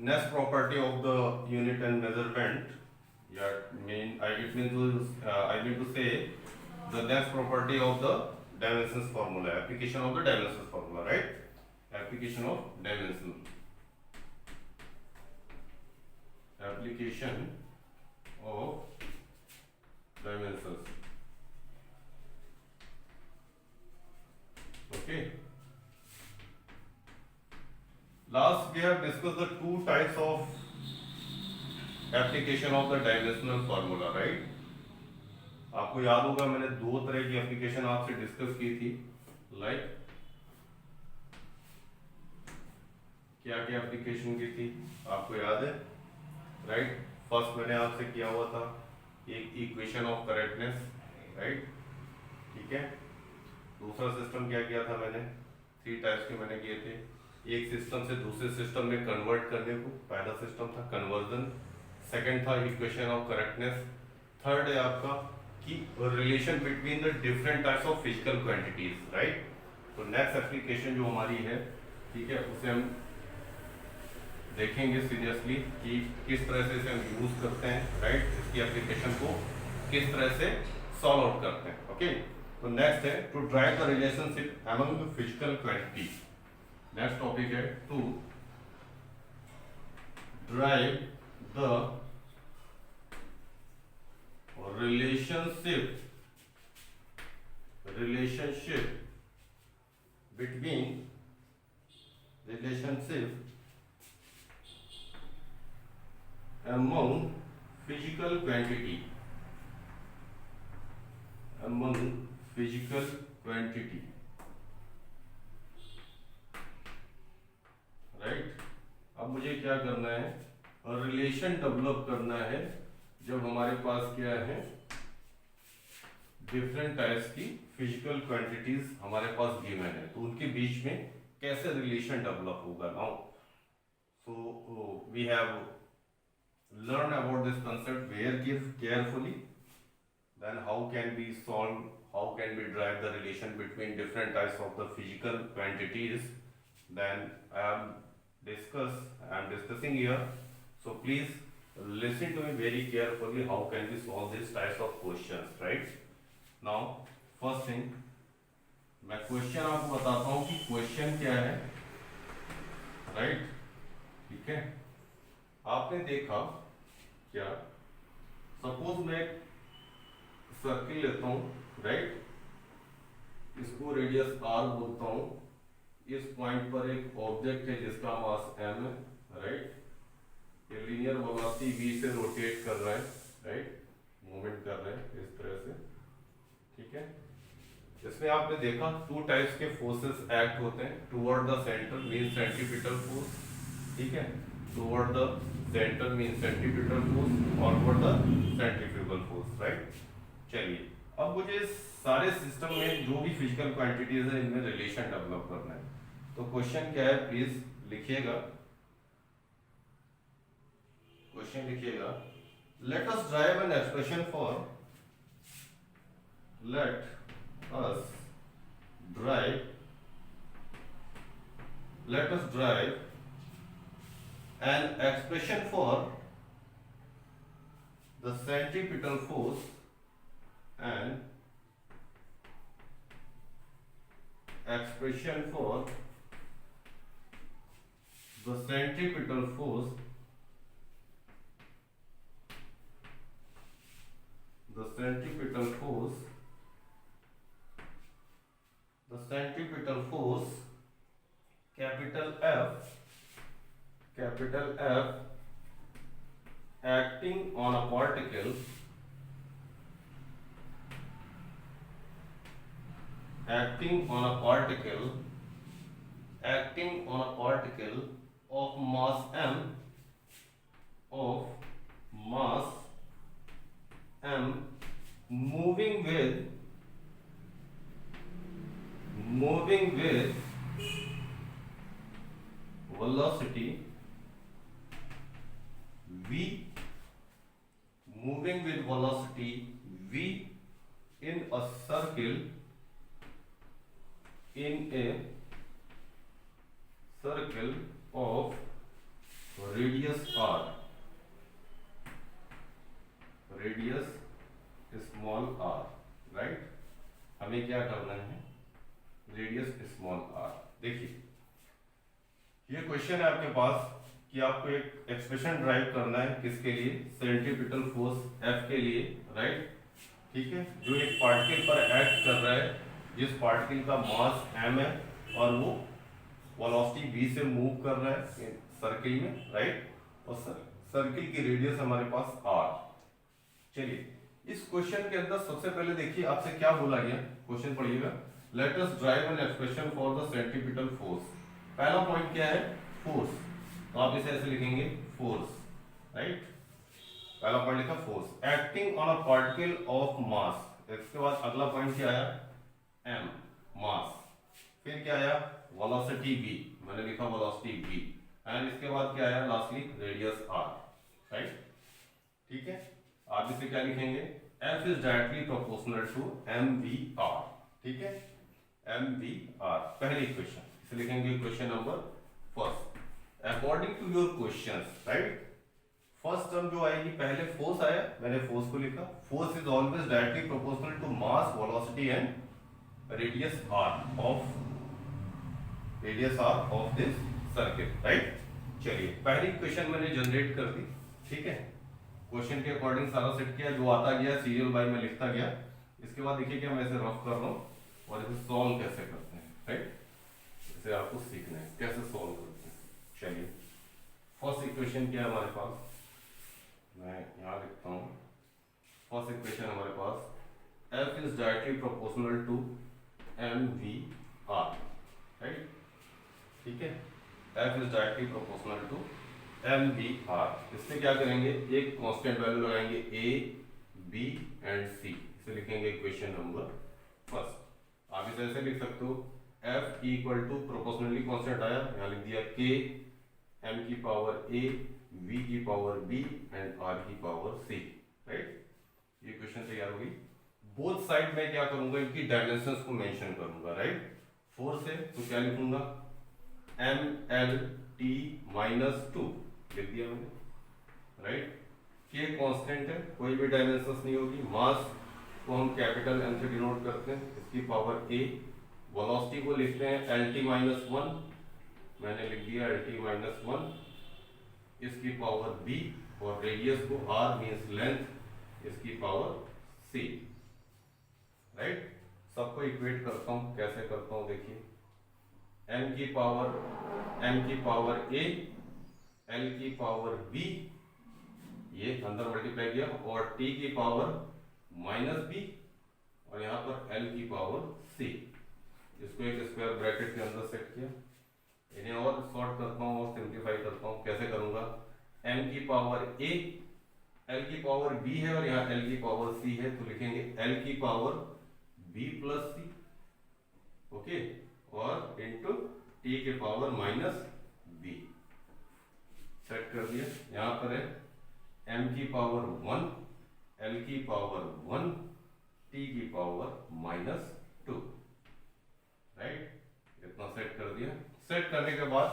next property of the unit and measurement. It means I mean to say the next property of the dimensions formula, application of the dimensions formula, right? Application of dimension. Application of dimensions. Okay. Last we have discussed the two types of application of the dimensional formula, right? आपको याद होगा मैंने दो तरह की application आपसे discuss की थी, लाइक क्या क्या एप्लीकेशन की थी आपको याद है, राइट? फर्स्ट मैंने आपसे किया हुआ था एक इक्वेशन ऑफ करेक्टनेस, राइट? ठीक है। दूसरा सिस्टम क्या किया था मैंने, थ्री टाइप्स के मैंने किए थे, एक सिस्टम से दूसरे सिस्टम में कन्वर्ट करने को, पहला सिस्टम था कन्वर्जन, सेकंड था इक्वेशन ऑफ करेक्टनेस, थर्ड है आपका कि relation between the different types of physical quantities, right? तो नेक्स्ट एप्लीकेशन जो हमारी है, ठीक है, उसे हम देखेंगे सीरियसली कि किस तरह से इसे हम यूज करते हैं, राइट? इसकी एप्लीकेशन को किस तरह से सॉल्व आउट करते हैं। ओके, तो नेक्स्ट है to derive the relationship among the physical quantity. Next topic है to derive the relationship between among physical quantity, right? अब मुझे क्या करना है, रिलेशन डेवलप करना है जब हमारे पास क्या है, डिफरेंट टाइप्स की फिजिकल क्वांटिटीज हमारे पास गिवन है, तो उनके बीच में कैसे रिलेशन डेवलप होगा। Now so we have learn about this concept very carefully, then how can we solve, how can we drive the relation between different types of the physical quantities, then I am discussing here, so please listen to me very carefully, how can we solve these types of questions, right? Now first thing, मैं question आपको बताता हूँ कि question क्या है, right? ठीक है, आपने देखा क्या, सपोज मैं सर्किल लेता हूँ, राइट? इसको रेडियस r बोलता हूँ, इस पॉइंट पर एक ऑब्जेक्ट है जिसका मास m है, राइट? ये लीनियर वेलोसिटी v से रोटेट कर रहा है, राइट? मूवमेंट कर रहा है इस तरह से, ठीक है। इसमें आपने देखा टू टाइप्स के फोर्सेस एक्ट होते हैं, toward the centre mean centripetal force, ठीक है, toward the centre mean centripetal force, forward the centrifugal force, right? चलिए, अब मुझे सारे सिस्टम में जो भी फिजिकल क्वांटिटीज है इनमें रिलेशन डेवलप करना है, तो क्वेश्चन क्या है प्लीज लिखिएगा, क्वेश्चन लिखिएगा, let us drive an expression for, let us drive an expression for the centripetal force and expression for the centripetal force, capital F acting on a particle of mass m moving with velocity v, in a circle of radius r, radius small r, right. हमें क्या करना है, radius small are. देखिए ये question है आपके पास कि आपको एक एक्सप्रेशन ड्राइव करना है, किसके लिए, सेंट्रीपिटल फोर्स F के लिए, राइट। ठीक है, जो एक पार्टिकल पर एक्ट कर रहा है, जिस पार्टिकल का मास m है और वो वेलोसिटी v से मूव कर रहा है सर्किल में, राइट। और सर्किल की रेडियस हमारे पास r। चलिए इस क्वेश्चन के अंदर सबसे पहले देखिए आपसे क्या बोला गया, क्वेश्चन पढ़िएगा। Let us drive an expression for the centripetal force. पहला पॉइंट क्या है, फोर्स, तो आप इसे ऐसे लिखेंगे फोर्स, राइट। पहला पॉइंट लिखा force acting on a particle of mass. इसके बाद अगला पॉइंट क्या आया, m, मास। फिर क्या आया, वेलोसिटी v, मैंने लिखा वेलोसिटी v, एंड इसके बाद क्या आया लास्टली, रेडियस r, राइट। ठीक है, आप इसे क्या लिखेंगे, F is directly proportional to mvr। ठीक है, mvr पहली इक्वेशन, इसे लिखेंगे question number first. According to your questions, right. First term जो आएगी, पहले फोर्स आया, मैंने फोर्स को लिखा, force is always directly proportional to mass, velocity and radius r of this circle, right. चलिए पहली इक्वेशन मैंने जनरेट कर दी, ठीक है, क्वेश्चन के अकॉर्डिंग सारा सेट किया, जो आता गया सीरियल बाय में लिखता गया। इसके बाद देखिए क्या मैं इसे रफ कर रहा हूँ और इसे सॉल्व कैसे करते हैं, राइट। इसे आपको सीखना है कैसे सॉल्व करते हैं। चलिए फर्स्ट इक्वेशन क्या है हमारे पास, मैं यहाँ लिखता हूँ। फर्स्ट इक्वेशन हमारे पास F is directly proportional to mvr, right. ठीक है, F is directly proportional to mvr। इससे क्या करेंगे, एक कांस्टेंट वैल्यू लगाएंगे a, b एंड c, इसे लिखेंगे इक्वेशन नंबर फर्स्ट। आप इसे ऐसे लिख सकते हो, F equal to proportionally constant आया, यहाँ लिख दिया k, m की पावर a, v की पावर b एंड r की पावर c, राइट। ये इक्वेशन तैयार होगी। बोथ साइड में क्या करूंगा, इनकी डायमेंशंस को मेंशन करूंगा, राइट। 4 से तो क्या लिखूंगा, mlt माइनस 2 लिख दिया मैंने, राइट। के कांस्टेंट है, कोई भी डायमेंशंस नहीं होगी। मास को हम कैपिटल M से डिनोट करते हैं, इसकी पावर a। वेलोसिटी को लिखते हैं lt माइनस 1, मैंने लिख दिया lt माइनस 1, इसकी पावर b, और रेडियस को r मींस लेंथ, इसकी पावर c, राइट। सबको इक्वेट करता हूं, कैसे करता हूं देखिए, m की पावर a, l की पावर b, ये अंदर मल्टीप्लाई किया, और t की पावर माइनस b, और यहाँ पर l की पावर c। इसको एक स्क्वायर ब्रैकेट के अंदर सेट किया। इन्हें और शॉर्ट करता हूँ और सिंप्लीफाई करता हूँ, कैसे करूंगा, m की पावर a, l की पावर b है और यहाँ l की पावर c है, तो लिखेंगे l की power b plus c, okay, और इंटू t के पावर माइनस b। सेट कर दिया। यहाँ पर है m की पावर 1, l की पावर 1, t की पावर माइनस 2, राइट। इतना सेट कर दिया। सेट करने के बाद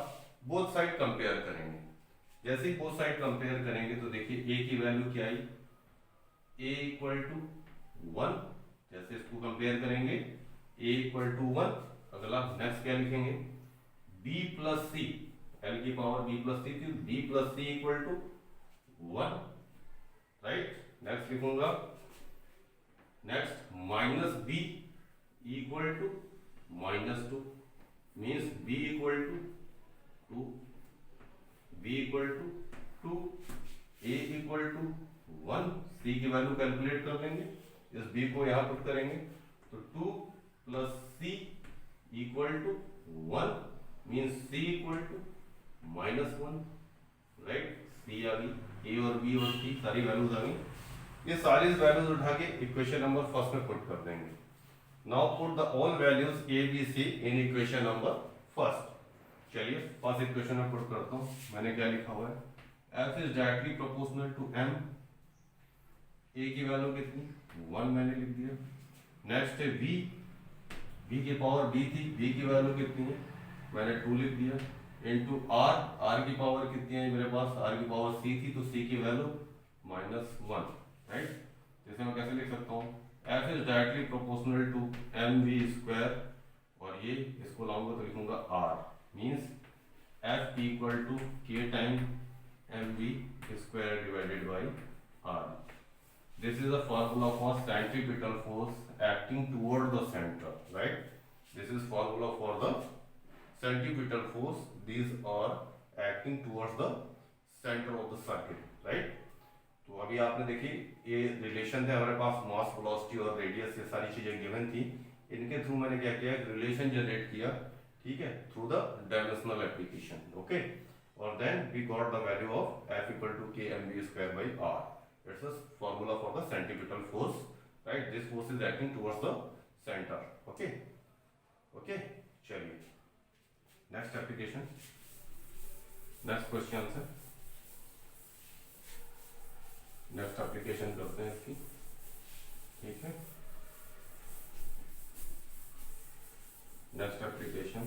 बोथ साइड कंपेयर करेंगे। जैसे ही बोथ साइड कंपेयर करेंगे तो देखिए a की वैल्यू क्या आई, a इक्वल टू 1, जैसे इसको कंपेयर करेंगे a इक्वल टू 1। अगला नेक्स्ट क्या लिखेंगे, b प्लस c, l की पावर b प्लस c थी, b plus c equal to 1, right. Next लिखूंगा, next minus b equal to minus 2, means b equal to 2, b equal to 2, a equal to 1, c की value calculate कर लेंगे, इस b को यहाँ put करेंगे, तो 2 plus c equal to 1, means c equal to minus 1, right. c आ गई, a और b और c सारी वैल्यूज आ गई। ये सारी वैल्यूज उठा के इक्वेशन नंबर फर्स्ट में पुट कर देंगे। Now put the all values a b c in equation number first. चलिए फर्स्ट इक्वेशन में पुट करता हूँ। मैंने क्या लिखा हुआ है, f is directly proportional to m, a की वैल्यू कितनी 1 मैंने लिख दिया। नेक्स्ट है b की पावर b थी, b की वैल्यू कितनी है, मैंने 2 लिख दिया। इंटू आर, आर की पावर कितनी है मेरे पास, आर की पावर सी थी तो सी की वैल्यू -1, राइट। जैसे मैं कैसे लिख सकता हूँ, F is directly proportional to M V square, और ये इसको लाऊंगा तो लिखूंगा R, means F equal to K time M V square divided by R. This is the formula for centripetal force acting toward the center, right? This is formula for the centripetal force. These are acting towards the center of the circuit, right? तो अभी आपने देखी ये relation थे हमारे पास, मास, velocity और radius, ये सारी चीजें गिवन थी। इनके थ्रू मैंने क्या किया, एक रिलेशन जनरेट किया, ठीक है, through the dimensional application, okay. और then we got the value of F equal to K M V square by R. It's a formula for the centripetal force, right? This force is acting towards the center, okay? Okay, चलिए next application, next question answer, next application करते हैं इसकी, ठीक है। next application,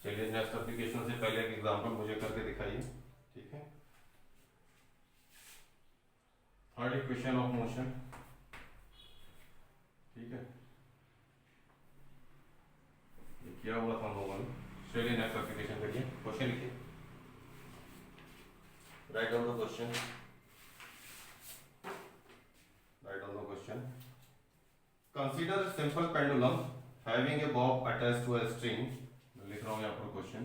चलिए next application से पहले एक एग्जांपल मुझे करके दिखाइए, ठीक है। थर्ड इक्वेशन ऑफ मोशन, ठीक है, ये किया हुआ था हम लोगों ने। चलिए नेक्स्ट एप्लीकेशन करिए, क्वेश्चन लिखिए, write down the question, write down the question. Consider simple pendulum having a bob attached to a string, मैं लिख रहा हूं यहाँ पर question.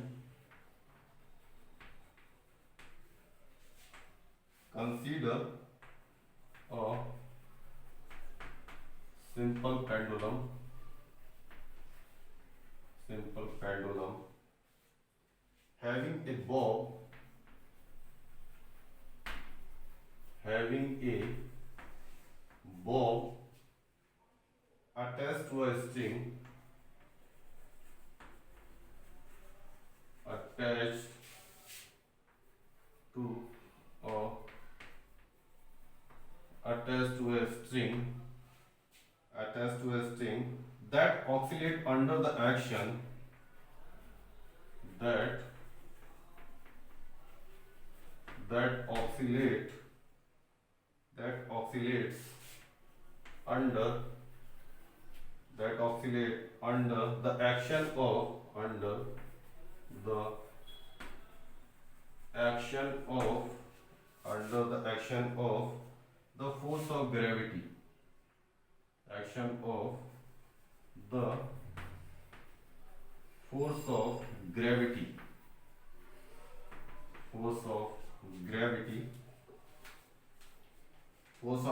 Consider a simple pendulum having a bob attached to a string, attached to a string that oscillate under the action that oscillates under the action of the force of gravity,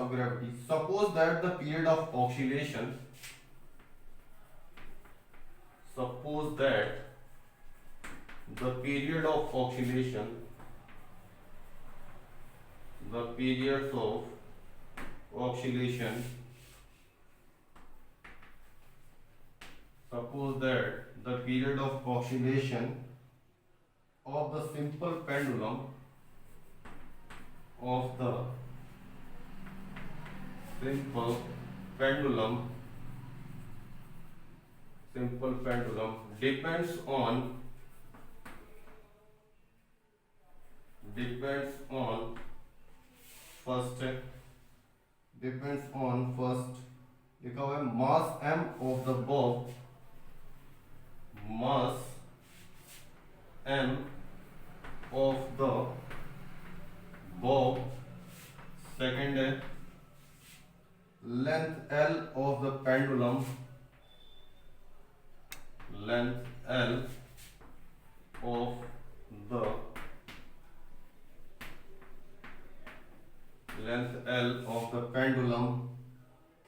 suppose that the period of oscillation of the simple pendulum depends on first लिखा हुआ है mass m of the bob, second है length L of the pendulum,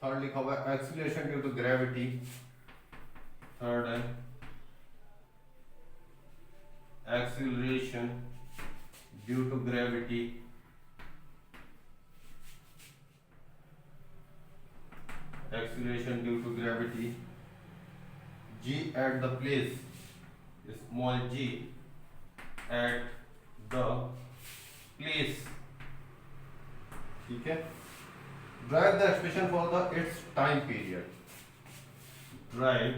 third लिखा हुआ है acceleration due to gravity, third है acceleration due to gravity, g at the place, small g at the place, ठीक है। Derive the expression for its time period, derive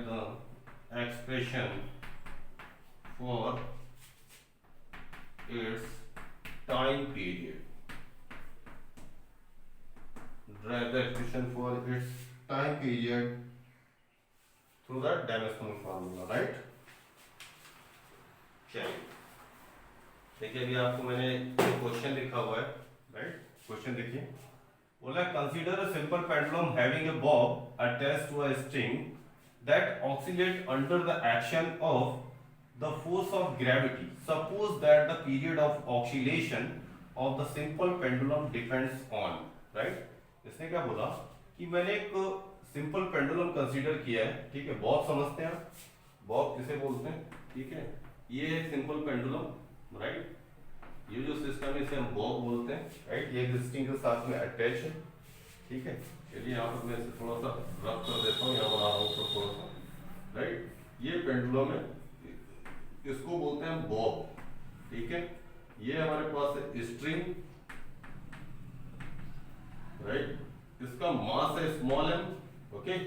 the expression for its time period. Derive the expression for its time period through the dimensional formula, right? चलिए देखिए, अभी आपको मैंने question लिखा हुआ है, राइट? क्वेश्चन देखिए, बोला consider a simple pendulum having a bob attached to a string that oscillate under the action of the force of gravity. Suppose that the period of oscillation of the simple pendulum depends on, right? इसने क्या बोला कि मैंने एक simple pendulum consider किया है, ठीक है? बॉब समझते हैं आप, बॉब किसे बोलते हैं, ठीक है? ये एक सिंपल पेंडुलम, राइट? ये जो सिस्टम है इसे हम बॉब बोलते हैं, राइट? ये एक स्ट्रिंग के साथ में अटैच है, ठीक है? चलिए यहाँ पर मैं इसे थोड़ा सा रफ कर देता हूँ, यहाँ बना रहा हूँ तो थोड़ा सा, राइट? ये पेंडुलम है, इसको बोलते हैं बॉब, ठीक है? ये हमारे पास है स्ट्रिंग, राइट? इसका मास है स्मॉल एम, ओके?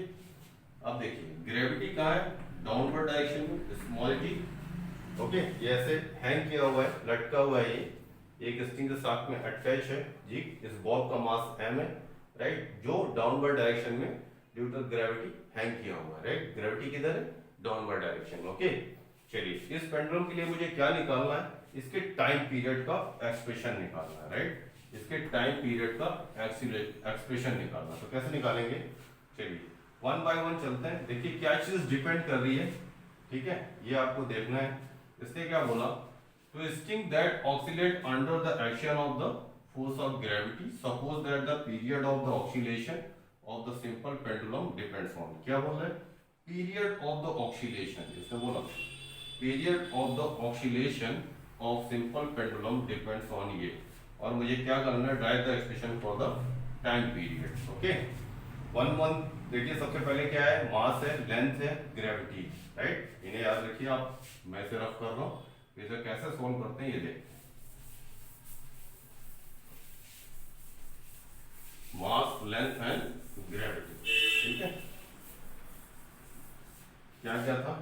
अब देखिए ग्रेविटी कहाँ है, डाउनवर्ड डायरेक्शन में, स्मॉल जी, ओके? ये ऐसे हैंग किया हुआ है, लटका हुआ है, ये एक स्ट्रिंग के साथ में अटैच है जी। इस बॉब का मास एम है, राइट? जो डाउनवर्ड डायरेक्शन में ड्यू टू ग्रेविटी हैंग किया हुआ है, राइट? ग्रेविटी किधर है, डाउनवर्ड डायरेक्शन, ओके? चलिए इस पेंडुलम के लिए मुझे क्या निकालना है, इसके टाइम पीरियड का एक्सप्रेशन निकालना है, राइट? इसके टाइम पीरियड का एक्सप्रेशन निकालना है, तो कैसे निकालेंगे? चलिए वन बाय वन चलते हैं। देखिए क्या चीज डिपेंड कर रही है, ठीक है? ये आपको देखना है। इसने क्या बोला, twisting that oscillate under the action of the force of gravity, suppose that the period of the oscillation of the simple pendulum depends on, क्या बोल रहे हैं? Period of the oscillation, इसने बोला period of the oscillation of simple pendulum depends on ये, और मुझे क्या करना है, drive the expression for the time period, okay? One one देखिए, सबसे पहले क्या है, मास है, लेंथ है, ग्रेविटी, राइट? इन्हें याद रखिए आप, मैं इसे रफ कर रहा हूं, इसे कैसे सोल्व करते हैं ये देखते हैं। मास, लेंथ एंड ग्रेविटी, ठीक है? क्या क्या था,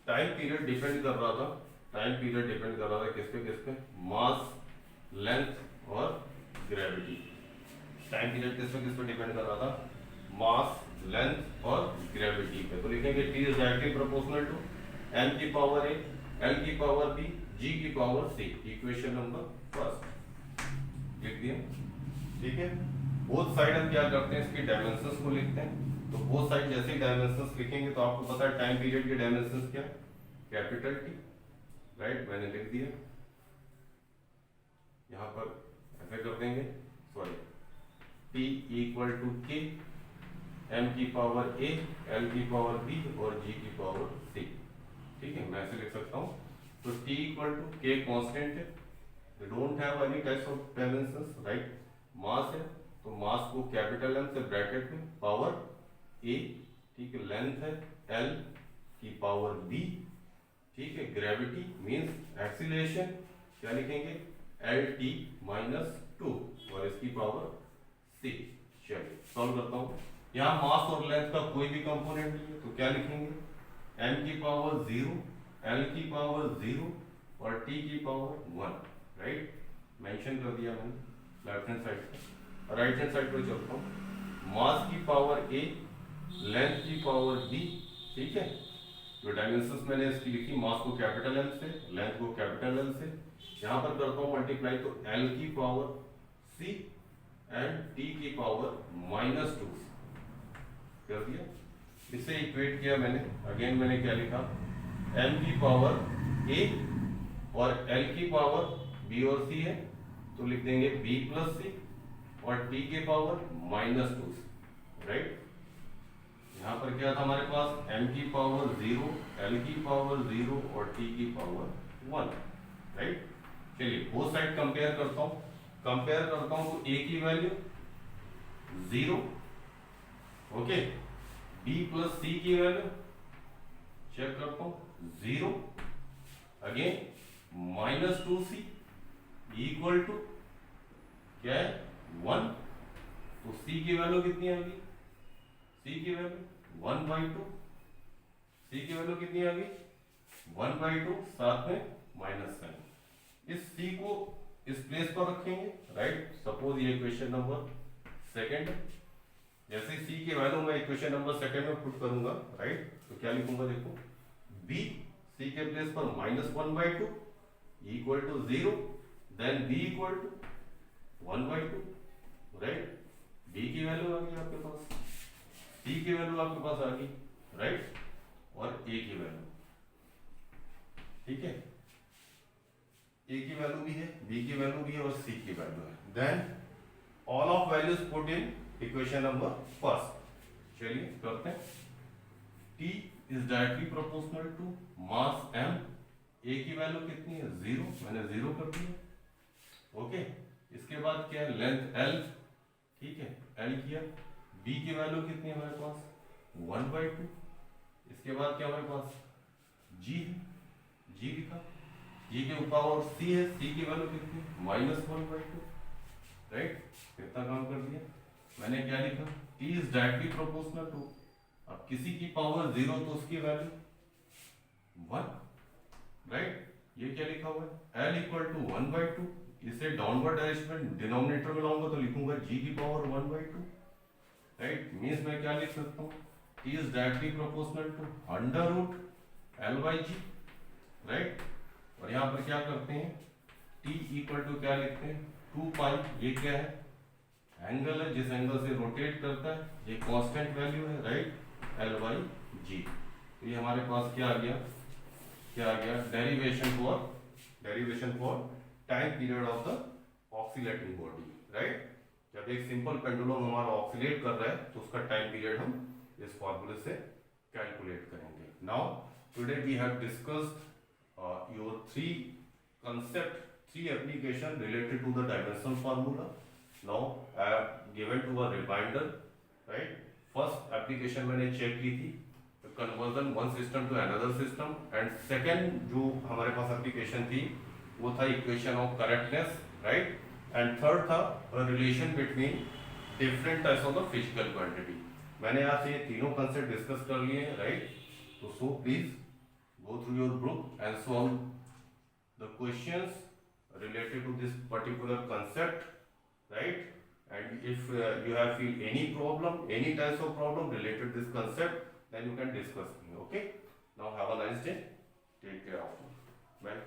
टाइम पीरियड डिपेंड कर रहा था, टाइम पीरियड डिपेंड कर रहा था किस पे, मास, लेंथ और ग्रेविटी। टाइम पीरियड किस पे डिपेंड कर रहा था, मास, लेंथ और ग्रेविटी पे। तो लिखेंगे T is directly proportional to m की पावर a, l की पावर b, g की power c। Equation number first लिख दिया, ठीक है? बोथ साइड हम क्या करते हैं, इसकी डायमेंशंस को लिखते हैं। तो बोथ साइड जैसे ही डायमेंशंस लिखेंगे तो आपको पता है टाइम पीरियड की डायमेंशंस क्या, कैपिटल T, राइट? मैंने लिख दिया, यहाँ पर ऐसे कर देंगे, sorry, T equal to K, m की पावर a, l की पावर b और g की पावर c, ठीक है? मैं ऐसे लिख सकता हूँ। तो t equal to k constant है, we don't have any types of dimensions, right? Mass है तो मास को कैपिटल M से ब्रैकेट में पावर a, ठीक है? लेंथ है l की पावर b, ठीक है? ग्रेविटी मींस एक्सीलरेशन, क्या लिखेंगे, lt माइनस 2 और इसकी पावर c। चलिए सॉल्व करता हूँ। यहाँ मास और लेंथ का कोई भी कंपोनेंट नहीं है, तो क्या लिखेंगे, m की पावर 0, l की पावर 0 और t की पावर 1, राइट? मेंशन कर दिया मैंने लेफ्ट हैंड साइड पे। राइट हैंड साइड पे चलता हूँ, मास की पावर a, लेंथ की पावर b, ठीक है? जो डायमेंशंस मैंने इसकी लिखी, मास को कैपिटल M से, लेंथ को कैपिटल L से, यहाँ पर करता हूँ मल्टीप्लाई, तो l की पावर c एंड t की पावर माइनस 2 कर दिया। इसे इक्वेट किया मैंने, अगेन मैंने क्या लिखा, m की पावर a और l की पावर b और c है, तो लिख देंगे b प्लस c और t के पावर माइनस 2, राइट? यहाँ पर क्या था हमारे पास, m की पावर 0, l की पावर 0 और t की पावर 1, राइट? चलिए बोथ साइड कंपेयर करता हूँ, तो a की value 0, okay? b plus c की वैल्यू चेक करता हूँ 0, again minus 2c equal to क्या है, 1। तो c की वैल्यू कितनी आ गई, c की वैल्यू 1/2, सी की वैल्यू कितनी आ गई 1/2 साथ में माइनस साइन। इस सी को इस प्लेस पर रखेंगे, राइट। सपोज ये इक्वेशन नंबर सेकंड, जैसे सी की वैल्यू मैं इक्वेशन नंबर सेकंड में पुट करूंगा, राइट, तो क्या लिखूंगा देखो, बी सी के प्लेस पर -1/2 equal to 0, then B equal to 1/2, right. B की वैल्यू आ गई आपके पास, सी की वैल्यू आपके पास आ गई, राइट, और ए की वैल्यू, ठीक है, ए की वैल्यू भी है, बी की वैल्यू भी है और सी की वैल्यू है। Then all of values put in equation number first. चलिए करते हैं। T is directly proportional to mass m, A की वैल्यू कितनी है 0, मैंने 0 कर दिया, ओके। इसके बाद क्या है लेंथ l, ठीक है, l किया। b की वैल्यू कितनी है हमारे पास 1/2। इसके बाद क्या हमारे पास g है, g लिखा, g के ऊपर और c है, c की वैल्यू कितनी -1/2, राइट। कितना काम कर दिया मैंने, क्या लिखा t is directly proportional to, अब किसी की पावर 0 तो उसकी वैल्यू 1, राइट। ये क्या लिखा हुआ है l इक्वल टू 1/2, इसे डाउनवर्ड डायरेक्शन में डिनोमिनेटर में लाऊंगा तो लिखूंगा g की पावर 1/2, राइट। मींस मैं क्या लिख सकता हूँ t is directly proportional to √l/g, right. और यहाँ पर क्या करते हैं t इक्वल टू क्या लिखते हैं 2π, ये क्या है एंगल है जिस एंगल से रोटेट करता है, ये कांस्टेंट वैल्यू है, राइट, l/g। तो ये हमारे पास क्या आ गया, derivation for time period of the oscillating body, right. जब एक सिंपल पेंडुलम हमारा ऑक्सीलेट कर रहा है तो उसका टाइम पीरियड हम इस फॉर्मूले से कैलकुलेट करेंगे। Now today we have discussed your three application related to the dimensional formula. Now I have given to a reminder, right. First application मैंने चेक की थी conversion one system to another system, and second जो हमारे पास application थी वो था equation of correctness, right, and third था a relation between different types of the physical quantity। मैंने यहाँ से ये तीनों concept discuss कर लिए हैं, right। तो so please go through your book and solve the questions related to this particular concept, right. And if you have feel any problem, any types of problem related to this concept, then you can discuss me, okay. Now have a nice day, take care of you, bye.